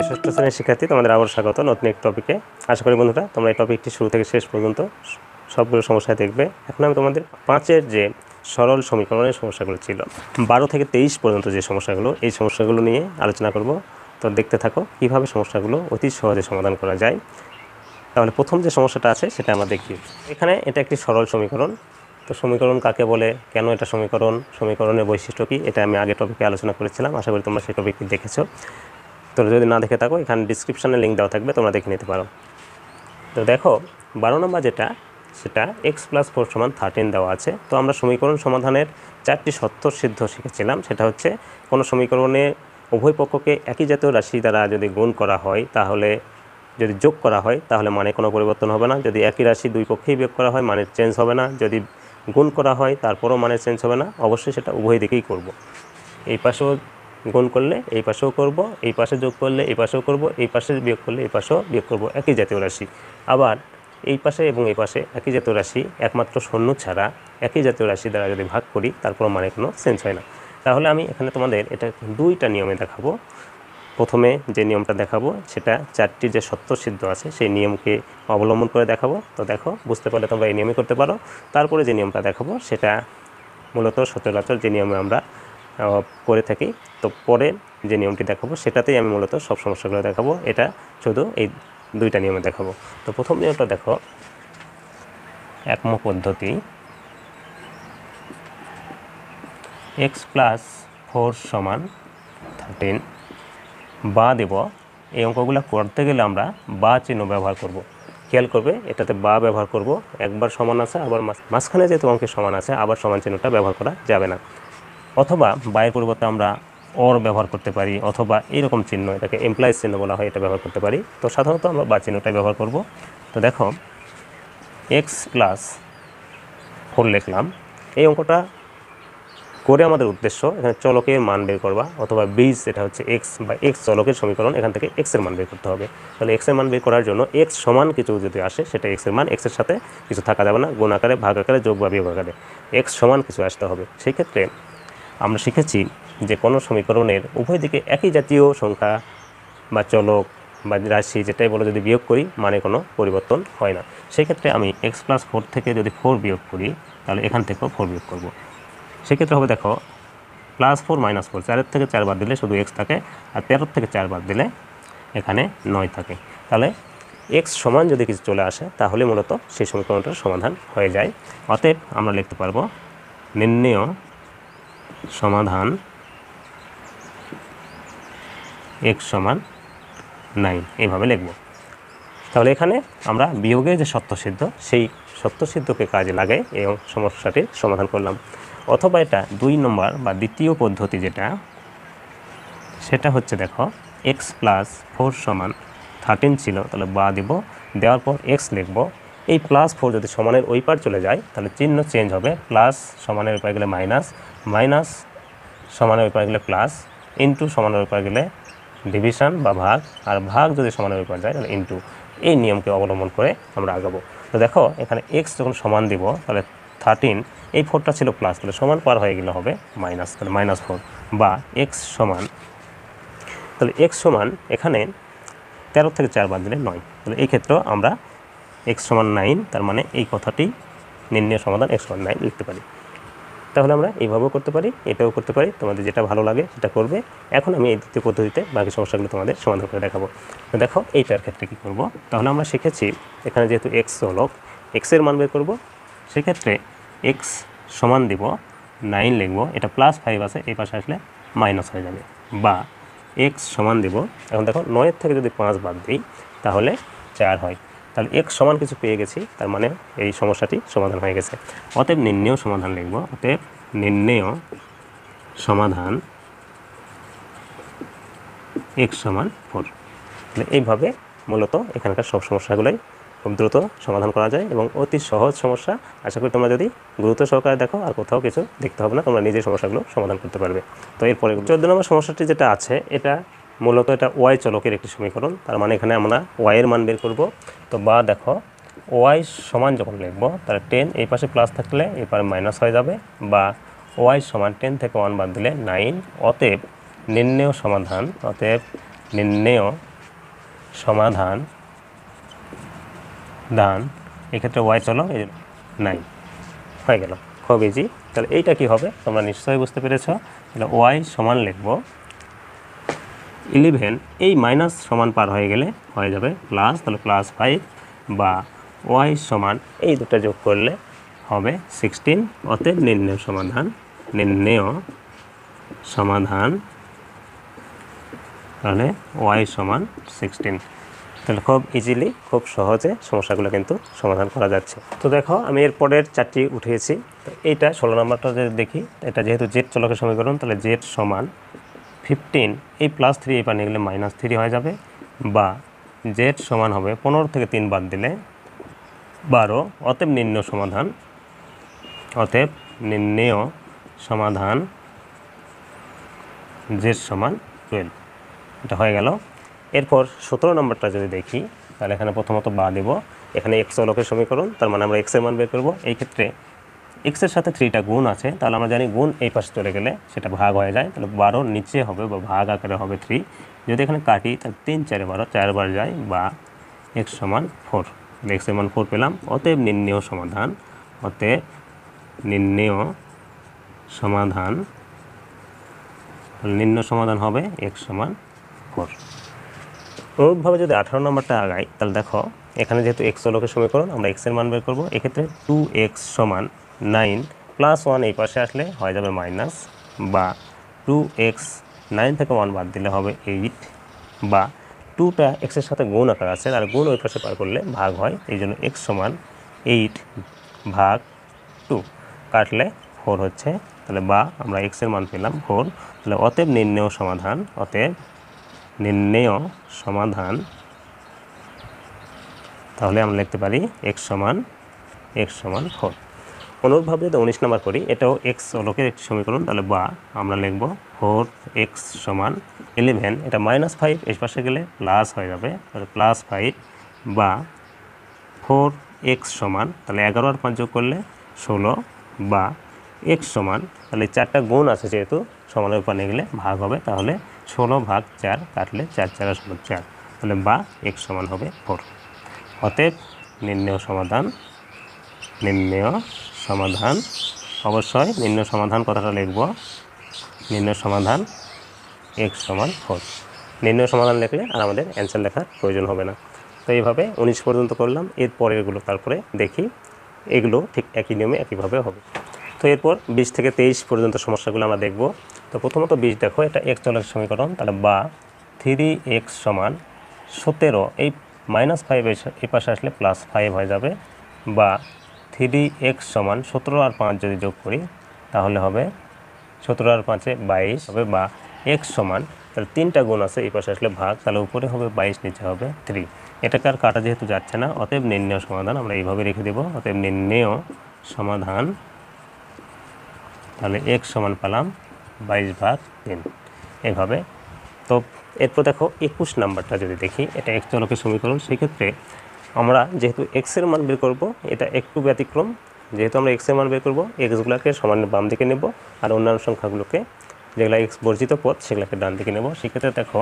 ষষ্ঠ শ্রেণীর শিক্ষার্থী, তোমাদের আবার স্বাগত নতুন এক টপিকে। আশা করি বন্ধুরা তোমরা এই টপিকটি শুরু থেকে শেষ পর্যন্ত সবগুলো সমস্যা দেখবে। এখন আমি তোমাদের 5-এর যে সরল সমীকরণের সমস্যাগুলো ছিল 12 থেকে 23 পর্যন্ত যে সমস্যাগুলো, এই সমস্যাগুলো নিয়ে আলোচনা করব। তো দেখতে থাকো কীভাবে সমস্যাগুলো অতি সহজে সমাধান করা যায়। তাহলে প্রথম যে সমস্যাটা আছে সেটা আমরা দেখি। এখানে এটা একটি সরল সমীকরণ। তো সমীকরণ কাকে বলে, কেন এটা সমীকরণ, সমীকরণের বৈশিষ্ট্য কী, এটা আমি আগে টপিকে আলোচনা করেছিলাম। আশা করি তোমরা সেই টপিকটি দেখেছো। তো যদি না দেখে থাকো, এখানে ডিসক্রিপশানে লিঙ্ক দেওয়া থাকবে, তোমরা দেখে নিতে পারো। তো দেখো 12 নম্বর যেটা, সেটা x+4 = 13 দেওয়া আছে। তো আমরা সমীকরণ সমাধানের 4টি স্বতঃসিদ্ধ শিখেছিলাম। সেটা হচ্ছে কোনো সমীকরণে উভয় পক্ষকে একই জাতীয় রাশি দ্বারা যদি গুণ করা হয়, তাহলে যদি যোগ করা হয় তাহলে মানে কোনো পরিবর্তন হবে না। যদি একই রাশি দুই পক্ষেই বিয়োগ করা হয় মানে চেঞ্জ হবে না। যদি গুণ করা হয় তারপরও মানে চেঞ্জ হবে না। অবশ্যই সেটা উভয় দিকেই করব। এই পাশেও গুণ করলে এই পাশেও করব, এই পাশে যোগ করলে এই পাশেও করব, এই পাশে বিয়োগ করলে এই পাশেও বিয়োগ করব, একই জাতীয় রাশি। আবার এই পাশে এবং এই পাশে একই জাতীয় রাশি একমাত্র শূন্য ছাড়া একই জাতীয় রাশি দ্বারা যদি ভাগ করি তারপর মানে কোনো চেঞ্জ হয় না। তাহলে আমি এখানে তোমাদের এটা দুইটা নিয়মে দেখাবো। প্রথমে যে নিয়মটা দেখাবো সেটা 4টি যে স্বতঃসিদ্ধ আছে সেই নিয়মকে অবলম্বন করে দেখাবো। তো দেখো, বুঝতে পারলে তোমরা এই নিয়মে করতে পারো। তারপরে যে নিয়মটা দেখাবো সেটা মূলত সচরাচর যে নিয়মে আমরা করে থাকি। তো পরে যে নিয়মটি দেখাবো সেটাতেই আমি মূলত সব সমস্যাগুলো দেখাবো। এটা শুধু এই দুইটা নিয়মে দেখাবো। তো প্রথম নিয়মটা দেখো, একম পদ্ধতি x+4 = 13 বা দেব। এই অঙ্কগুলো করতে গেলে আমরা বা চিহ্ন ব্যবহার করব। খেয়াল করবে, এটাতে বা ব্যবহার করব। একবার সমান আছে, আবার মাঝখানে যেহেতু অঙ্কের সমান আছে, আবার সমান চিহ্নটা ব্যবহার করা যাবে না। অথবা বায়ের পরিবর্তে আমরা অর ব্যবহার করতে পারি, অথবা এইরকম চিহ্ন, এটাকে এমপ্লয়েজ চিহ্ন বলা হয়, এটা ব্যবহার করতে পারি। তো সাধারণত আমরা বা চিহ্নটাই ব্যবহার করব। তো দেখো x+4 লিখলাম। এই অঙ্কটা করে আমাদের উদ্দেশ্য এখানে চলকের মান বের করবা, অথবা বীজ, এটা হচ্ছে এক্স বা এক্স চলকের সমীকরণ, এখান থেকে এক্সের মান বের করতে হবে। তাহলে এক্সের মান বের করার জন্য এক্স সমান কিছু যদি আসে, সেটা এক্সের মান, এক্সের সাথে কিছু থাকা যাবে না, গুণ আকারে, ভাগ আকারে, যোগ বা বিয়োগ আকারে এক্স সমান কিছু আসতে হবে। সেই ক্ষেত্রে আমরা শিখেছি যে কোনো সমীকরণের উভয় দিকে একই জাতীয় সংখ্যা বা চলক বা রাশি যেটাই বলো যদি বিয়োগ করি মানে কোনো পরিবর্তন হয় না। সেই ক্ষেত্রে আমি x+4 থেকে যদি 4 বিয়োগ করি তাহলে এখান থেকেও 4 বিয়োগ করব। সেক্ষেত্রে হবে দেখো +4 - 4, 4 থেকে 4 বাদ দিলে শুধু x থাকে, আর 13 থেকে 4 বাদ দিলে এখানে 9 থাকে। তাহলে x সমান যদি কিছু চলে আসে তাহলে মূলত সেই সমীকরণটার সমাধান হয়ে যায়। অতএব আমরা লিখতে পারবো নির্ণেয় সমাধান x = 9, এইভাবে লিখব। তাহলে এখানে আমরা বিয়োগের যে স্বতঃসিদ্ধ, সেই স্বতঃসিদ্ধকে কাজে লাগাই এই সমস্যাটির সমাধান করলাম। অথবা এটা 2 নম্বর বা দ্বিতীয় পদ্ধতি যেটা, সেটা হচ্ছে দেখো x+4 = 13 ছিল, তাহলে বা দিব, দেওয়ার পর x লিখব। এই +4 যদি সমানের ওই পার চলে যায় তাহলে চিহ্ন চেঞ্জ হবে, প্লাস সমানের ওই পার গেলে মাইনাস, মাইনাস সমানের ওই পার গেলে প্লাস, ইন্টু সমানের ওই পার গেলে ডিভিশন বা ভাগ, আর ভাগ যদি সমানের ওই পার যায় তাহলে ইন্টু। এই নিয়মকে অবলম্বন করে আমরা আগাবো। তো দেখো এখানে x যখন সমান দিব তাহলে 13, এই 4টা ছিল প্লাস, তাহলে সমান পার হয়ে গেলে হবে মাইনাস, তাহলে -4, বা x সমান, তাহলে x সমান এখানে 13 থেকে 4 বাদ দিলে 9। তাহলে এই ক্ষেত্রেও আমরা x = 9, তার মানে এই কথাটি নির্ণয় সমাধান x = 9 লিখতে পারি। তাহলে আমরা এইভাবেও করতে পারি, এটাও করতে পারি, তোমাদের যেটা ভালো লাগে সেটা করবে। এখন আমি এই দ্বিতীয় পদ্ধতিতে বাকি সমস্যাগুলো তোমাদের সমাধান করে দেখাবো। তো দেখো এইটার ক্ষেত্রে কী করব। তাহলে আমরা শিখেছি এখানে যেহেতু x চলক, x-এর মান বের করব। সেক্ষেত্রে x সমান দিব, 9 লিখব, এটা +5 আছে, এই পাশে আসলে মাইনাস হয়ে যাবে, বা x সমান দিব। এখন দেখো 9 থেকে যদি 5 বাদ দিই তাহলে 4 হয়। তাহলে x সমান কিছু পেয়ে গেছি, তার মানে এই সমস্যাটি সমাধান হয়ে গেছে। অতএব নির্ণেয় সমাধান লিখব। অতএব নির্ণেয় সমাধান x = 4। তাহলে এইভাবে মূলত এখানকার সব সমস্যাগুলোই খুব দ্রুত সমাধান করা যায় এবং অতি সহজ সমস্যা। আশা করি তোমরা যদি গুরুত্ব সহকারে দেখো আর কোথাও কিছু দেখতে হবে না, তোমরা নিজেই সমস্যাগুলো সমাধান করতে পারবে। তো এরপরে 14 নম্বর সমস্যাটি যেটা আছে, এটা মূলত এটা y চলকের একটি সমীকরণ, তার মানে এখানে আমরা y এর মান বের করব। তো বা দেখো y সমান যখন লিখব তাহলে 10, এই পাশে প্লাস থাকলে এই পাশে মাইনাস হয়ে যাবে, বা y সমান 10 থেকে 1 বাদ দিলে 9। অতএব নির্ণেয় সমাধান, অতএব নির্ণেয় সমাধান এক্ষেত্রে ওয়াই চলো এই 9 হয়ে গেল, খুব ইজি। তাহলে এইটা কি হবে তোমরা নিশ্চয়ই বুঝতে পেরেছ। তাহলে ওয়াই সমান লিখব 11, এই মাইনাস সমান পার হয়ে গেলে হয়ে যাবে প্লাস, তাহলে +5, বা ওয়াই সমান এই দুটো যোগ করলে হবে 16। অতএব নির্ণেয় সমাধান তাহলে ওয়াই সমান 16। তাহলে খুব ইজিলি, খুব সহজে সমস্যাগুলো কিন্তু সমাধান করা যাচ্ছে। তো দেখো আমি এর পরের 4টি উঠিয়েছি। তো এইটা 16 নম্বরটা যদি দেখি, এটা যেহেতু জেড চলকের সমীকরণ, তাহলে জেড সমান 15, এই +3 এই পানি গেলে -3 হয়ে যাবে, বা জেড সমান হবে 15 থেকে 3 বাদ দিলে 12। অতএব নির্ণেয় সমাধান জেড সমান 12, এটা হয়ে গেল। এরপর 17 নম্বরটা যদি দেখি, তাহলে এখানে প্রথমত বা দেব, এখানে x চলকের সমীকরণ, তার মানে আমরা x এর মান বের করব। এই ক্ষেত্রে x এর সাথে 3টা গুণ আছে, তাহলে আমরা জানি গুণ এই পাশে চলে গেলে সেটা ভাগ হয়ে যায়, তাহলে 12 নিচে হবে বা ভাগ আকারে হবে 3। যদি এখানে কাটি তাহলে 3 4 12, 4 বার যায়, বা x সমান 4, x এর মান 4 পেলাম। অতএব নির্ণেয় সমাধান হবে x সমান 4। অনুরূপভাবে যদি 18 নম্বরটা আগাই, তাহলে দেখো এখানে যেহেতু x চলকের সমীকরণ, আমরা x এর মান বের করব। এক্ষেত্রে 2x সমান 9 +1 এই পাশে আসলে হয়ে যাবে মাইনাস, বা 2x 9 থেকে 1 বাদ দিলে হবে 8, বা 2টা x এর সাথে গুণ আকার আছে, আর গুণ ওই পাশে পার করলে ভাগ হয়, এই জন্য x সমান 8 ভাগ 2, কাটলে 4 হচ্ছে। তাহলে বা আমরা x এর মান পেলাম 4। তাহলে অতএব নির্ণেয় সমাধান তাহলে আমরা লিখতে পারি x সমান 4। অনুরূপভাবে যদি 19 নম্বর করি, এটাও x চলকের একটি সমীকরণ, তাহলে বা আমরা লিখব 4x সমান 11, এটা -5 এই পাশে গেলে প্লাস হয়ে যাবে, তাহলে +5, বা 4x সমান, তাহলে 11 আর 5 যোগ করলে 16, বা x সমান, তাহলে 4টা গুণ আছে যেহেতু সমানের উপর নিয়ে গেলে ভাগ হবে, তাহলে 16 ভাগ 4, কাটলে 4 4 = 4, তাহলে বা x সমান হবে 4। অতএব নির্ণেয় সমাধান, অবশ্যই নির্ণেয় সমাধান কথাটা লিখব, নির্ণেয় সমাধান x সমান 4। নির্ণেয় সমাধান লিখলে আর আমাদের অ্যান্সার লেখার প্রয়োজন হবে না। তো এইভাবে 19 পর্যন্ত করলাম। এর পরেরগুলো তারপরে দেখি, এগুলো ঠিক একই নিয়মে একইভাবে হবে। তো এরপর 20 থেকে 23 পর্যন্ত সমস্যাগুলো আমরা দেখব। তো প্রথমত 20 দেখো, এটা x চলকের সমীকরণ, তাহলে বা 3x সমান 17, এই -5 এই পাশে আসলে +5 হয়ে যাবে, বা 3x সমান 17 আর 5 যদি যোগ করি তাহলে হবে 17 আর 5 22 হবে, বা x সমান, তাহলে 3টা গুণ আছে এই পাশে আসলে ভাগ, তাহলে উপরে হবে 22, নিচে হবে 3। এটাকে আর কাটা যেহেতু যাচ্ছে না, অতএব নির্ণেয় সমাধান আমরা এইভাবে রেখে দেব। অতএব নির্ণেয় সমাধান, তাহলে x সমান পেলাম 22/3 এইভাবে। তো এরপর দেখো 21 নাম্বারটা যদি দেখি, এটা x চলকের সমীকরণ, সেক্ষেত্রে আমরা যেহেতু x এর মান বের করব, এটা একটু ব্যতিক্রম। যেহেতু আমরা x এর মান বের করব, xগুলোকে সমানের বাম দিকে নেব, আর অন্যান্য সংখ্যাগুলোকে যেগুলো x বর্জিত পদ সেগুলোকে ডান দিকে নেব। সেক্ষেত্রে দেখো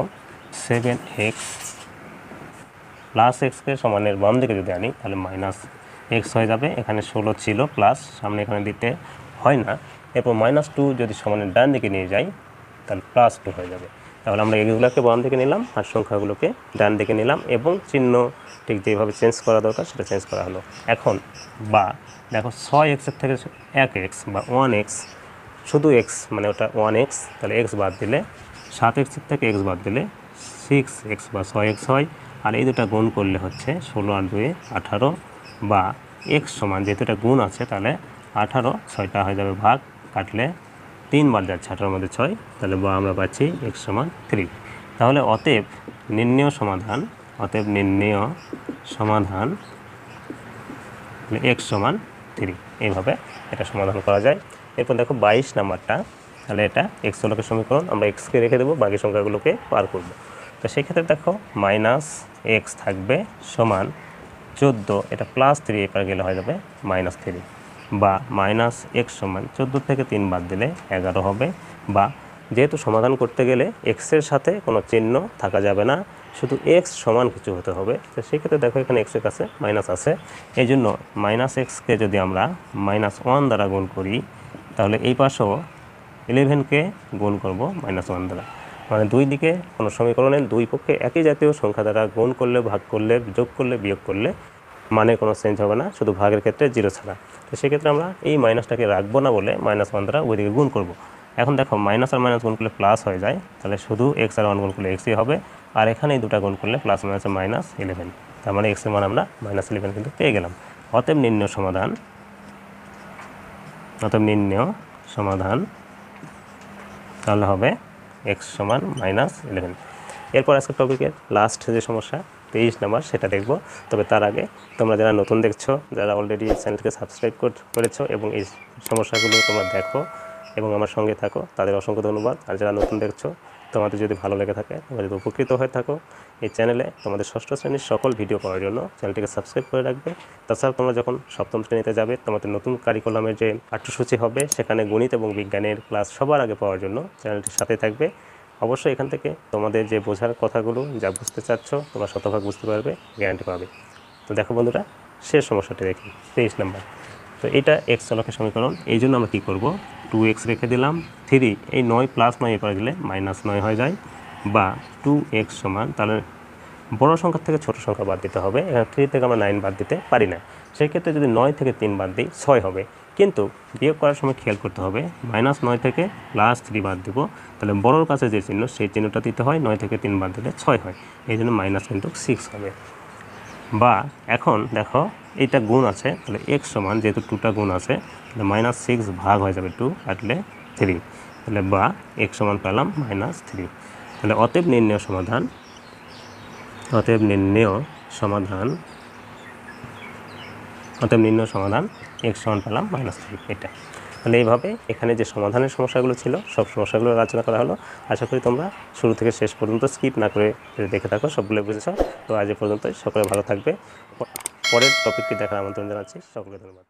7x + x কে সমানের বাম দিকে যদি আনি তাহলে -x হয়ে যাবে। এখানে 16 ছিল প্লাস, সামনে এখানে দিতে হয় না। এরপর -2 যদি সমানের ডান দিকে নিয়ে যাই তাহলে +2 হয়ে যাবে। তাহলে আমরা এগুলোকে বাম দিকে নিলাম আর সংখ্যাগুলোকে ডান দিকে নিলাম, এবং চিহ্ন ঠিক যেভাবে চেঞ্জ করা দরকার সেটা চেঞ্জ করা হলো। এখন বা দেখো 6x এর থেকে 1x বা 1x, শুধু x মানে ওটা 1x, তাহলে x বাদ দিলে 7x এর থেকে x বাদ দিলে 6x বা 6x হয়, আর এই দুটা গুণ করলে হচ্ছে 16 আর 2 18, বা x সমান, যেহেতু এটা গুণ আছে তাহলে 18, 6টা হয়ে যাবে ভাগ, কাটলে 3 বার যাচ্ছে 18-এর মধ্যে 6, তাহলে বা আমরা পাচ্ছি x সমান 3। তাহলে অতএব নির্ণেয় সমাধান x সমান 3, এইভাবে এটা সমাধান করা যায়। এরপর দেখো 22 নাম্বারটা, তাহলে এটা x চলকের সমীকরণ, আমরা x-কে রেখে দেবো, বাকি সংখ্যাগুলোকে পার করব। তো সেক্ষেত্রে দেখো -x থাকবে সমান 14, এটা +3 এপার গেলে হয়ে যাবে -3, বা -x সমান 14 থেকে 3 বাদ দিলে 11 হবে, বা যেহেতু সমাধান করতে গেলে এক্সের সাথে কোনো চিহ্ন থাকা যাবে না, শুধু এক্স সমান কিছু হতে হবে। তো সেক্ষেত্রে দেখো এখানে এক্সের কাছে মাইনাস আছে, এই জন্য মাইনাস এক্সকে যদি আমরা -1 দ্বারা গুণ করি তাহলে এই পাশেও 11কে গুণ করব -1 দ্বারা। মানে দুই দিকে কোনো সমীকরণের দুই পক্ষে একই জাতীয় সংখ্যা দ্বারা গুণ করলে, ভাগ করলে, যোগ করলে, বিয়োগ করলে মানে কোনো চেঞ্জ হবে না, শুধু ভাগের ক্ষেত্রে 0 ছাড়া। তো সেক্ষেত্রে আমরা এই মাইনাসটাকে রাখবো না বলে -1 দ্বারা ওইদিকে গুণ করব। এখন দেখো মাইনাস আর মাইনাস গুণ করলে প্লাস হয়ে যায়, তাহলে শুধু এক্স আর 1 গুণ করলে এক্সই হবে, আর এখানে এই দুটা গুণ করলে প্লাস মাইনাসে -11, তার মানে এক্সের মান আমরা -11 কিন্তু পেয়ে গেলাম। অতএব নির্ণয় সমাধান তাহলে হবে এক্স সমান -11। এরপর আজকের টপিকের লাস্ট যে সমস্যা 23 নাম্বার সেটা দেখব। তবে তার আগে তোমরা যারা নতুন দেখছো, যারা অলরেডি চ্যানেলকে সাবস্ক্রাইব করেছো এবং এই সমস্যাগুলো তোমরা দেখো এবং আমার সঙ্গে থাকো, তাদের অসংখ্য ধন্যবাদ। আর যারা নতুন দেখছো, তোমাদের যদি ভালো লেগে থাকে, তোমরা যদি উপকৃত হয়ে থাকো, এই চ্যানেলে তোমাদের ষষ্ঠ শ্রেণীর সকল ভিডিও পাওয়ার জন্য চ্যানেলটিকে সাবস্ক্রাইব করে রাখবে। তাছাড়া তোমরা যখন সপ্তম শ্রেণীতে যাবে, তোমাদের নতুন কারিকুলামের যে পাঠ্যসূচি হবে সেখানে গণিত এবং বিজ্ঞানের ক্লাস সবার আগে পাওয়ার জন্য চ্যানেলটির সাথে থাকবে। অবশ্যই এখান থেকে তোমাদের যে বোঝার কথাগুলো যা বুঝতে চাচ্ছ তোমরা শতভাগ বুঝতে পারবে, গ্যারান্টি পাবে। তো দেখো বন্ধুরা, শেষ সমস্যাটি দেখি 23 নাম্বার। তো এটা এক্স চলকের সমীকরণ, এই জন্য আমরা কী করব, 2x রেখে দিলাম, 3 এই 9 + 9 করে দিলে -9 হয়ে যায়, বা 2x সমান, তাহলে বড় সংখ্যা থেকে ছোট সংখ্যা বাদ দিতে হবে। এখানে 3 থেকে আমরা 9 বাদ দিতে পারি না, সেই ক্ষেত্রে যদি 9 থেকে 3 বাদ দিই 6 হবে। কিন্তু বিয়োগ করার সময় খেয়াল করতে হবে, -9 থেকে +3 বাদ দিব, তাহলে বড়োর কাছে যে চিহ্ন সেই চিহ্নটা দিতে হয়, 9 থেকে 3 বাদ দিলে 6 হয়, এই জন্য মাইনাস কিন্তু 6 হবে। বা এখন দেখো এইটা গুণ আছে, তাহলে এক্স সমান, যেহেতু 2টা গুণ আছে, তাহলে -6 ভাগ হয়ে যাবে 2 কাটলে 3, তাহলে বা এক্স সমান পেলাম -3। তাহলে অতএব নির্ণয় সমাধান এক্স সমান পেলাম -3, এটা। তাহলে এইভাবে এখানে যে সমাধানের সমস্যাগুলো ছিল সব সমস্যাগুলো আলোচনা করা হলো। আশা করি তোমরা শুরু থেকে শেষ পর্যন্ত স্কিপ না করে যদি দেখে থাকো সবগুলো বুঝেছ। তো আজ এ পর্যন্তই, সকলে ভালো থাকবে। পরের টপিকটি দেখার আমন্ত্রণ জানাচ্ছি, সকলকে ধন্যবাদ।